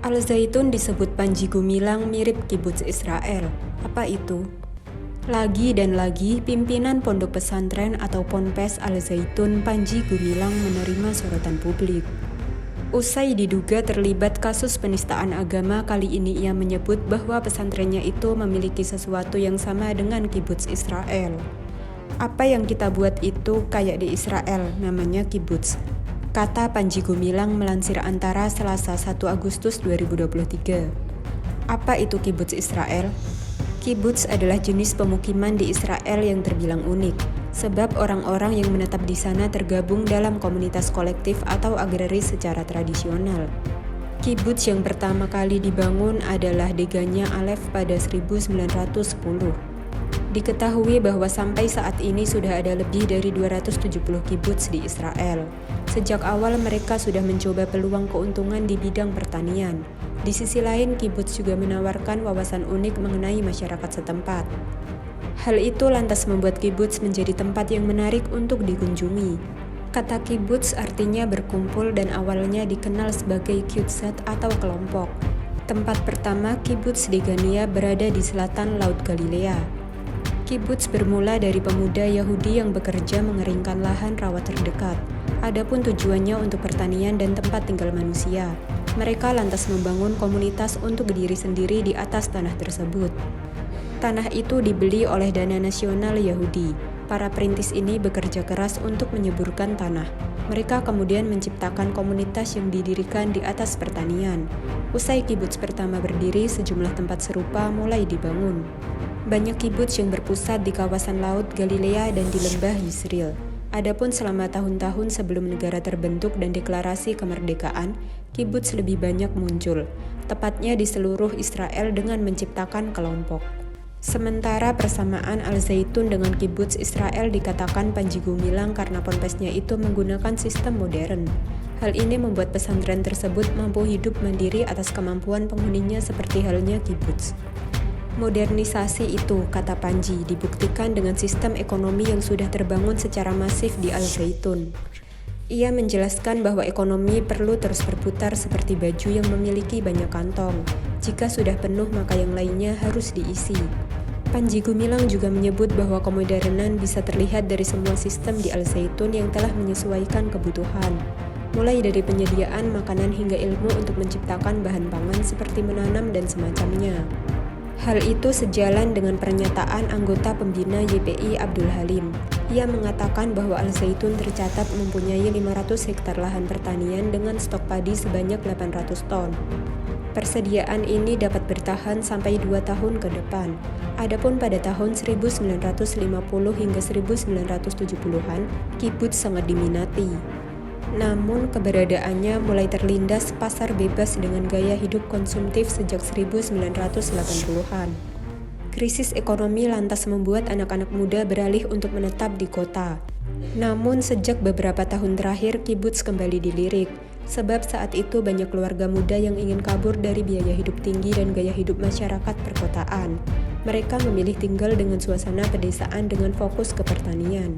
Al-Zaitun disebut Panji Gumilang mirip kibuts Israel. Apa itu? Lagi dan lagi, pimpinan pondok pesantren atau Ponpes Al-Zaitun Panji Gumilang menerima sorotan publik. Usai diduga terlibat kasus penistaan agama, kali ini ia menyebut bahwa pesantrennya itu memiliki sesuatu yang sama dengan kibuts Israel. Apa yang kita buat itu kayak di Israel, namanya kibuts, kata Panji Gumilang melansir Antara Selasa 1 Agustus 2023. Apa itu kibuts Israel? Kibuts adalah jenis pemukiman di Israel yang terbilang unik, sebab orang-orang yang menetap di sana tergabung dalam komunitas kolektif atau agraris secara tradisional. Kibuts yang pertama kali dibangun adalah Degania Alef pada 1910. Diketahui bahwa sampai saat ini sudah ada lebih dari 270 kibuts di Israel. Sejak awal mereka sudah mencoba peluang keuntungan di bidang pertanian. Di sisi lain, kibuts juga menawarkan wawasan unik mengenai masyarakat setempat. Hal itu lantas membuat kibuts menjadi tempat yang menarik untuk dikunjungi. Kata kibuts artinya berkumpul dan awalnya dikenal sebagai kiutzat atau kelompok. Tempat pertama kibuts Degania berada di selatan Laut Galilea. Kibuts bermula dari pemuda Yahudi yang bekerja mengeringkan lahan rawa terdekat. Adapun tujuannya untuk pertanian dan tempat tinggal manusia. Mereka lantas membangun komunitas untuk diri sendiri di atas tanah tersebut. Tanah itu dibeli oleh Dana Nasional Yahudi. Para perintis ini bekerja keras untuk menyuburkan tanah. Mereka kemudian menciptakan komunitas yang didirikan di atas pertanian. Usai kibuts pertama berdiri, sejumlah tempat serupa mulai dibangun. Banyak kibuts yang berpusat di kawasan Laut Galilea dan di lembah Yisril. Adapun selama tahun-tahun sebelum negara terbentuk dan deklarasi kemerdekaan, kibuts lebih banyak muncul, tepatnya di seluruh Israel dengan menciptakan kelompok. Sementara persamaan Al-Zaitun dengan kibuts Israel dikatakan Panji Gumilang karena ponpesnya itu menggunakan sistem modern. Hal ini membuat pesantren tersebut mampu hidup mandiri atas kemampuan penghuninya seperti halnya kibuts. Modernisasi itu, kata Panji, dibuktikan dengan sistem ekonomi yang sudah terbangun secara masif di Al-Zaitun. Ia menjelaskan bahwa ekonomi perlu terus berputar seperti baju yang memiliki banyak kantong. Jika sudah penuh, maka yang lainnya harus diisi. Panji Gumilang juga menyebut bahwa kemodernan bisa terlihat dari semua sistem di Al-Zaitun yang telah menyesuaikan kebutuhan. Mulai dari penyediaan makanan hingga ilmu untuk menciptakan bahan pangan seperti menanam dan semacamnya. Hal itu sejalan dengan pernyataan anggota pembina YPI Abdul Halim. Ia mengatakan bahwa Al-Zaitun tercatat mempunyai 500 hektar lahan pertanian dengan stok padi sebanyak 800 ton. Persediaan ini dapat bertahan sampai 2 tahun ke depan. Adapun pada tahun 1950 hingga 1970-an, kibuts sangat diminati. Namun keberadaannya mulai terlindas pasar bebas dengan gaya hidup konsumtif sejak 1980-an. Krisis ekonomi lantas membuat anak-anak muda beralih untuk menetap di kota. Namun sejak beberapa tahun terakhir kibuts kembali dilirik, sebab saat itu banyak keluarga muda yang ingin kabur dari biaya hidup tinggi dan gaya hidup masyarakat perkotaan. Mereka memilih tinggal dengan suasana pedesaan dengan fokus ke pertanian.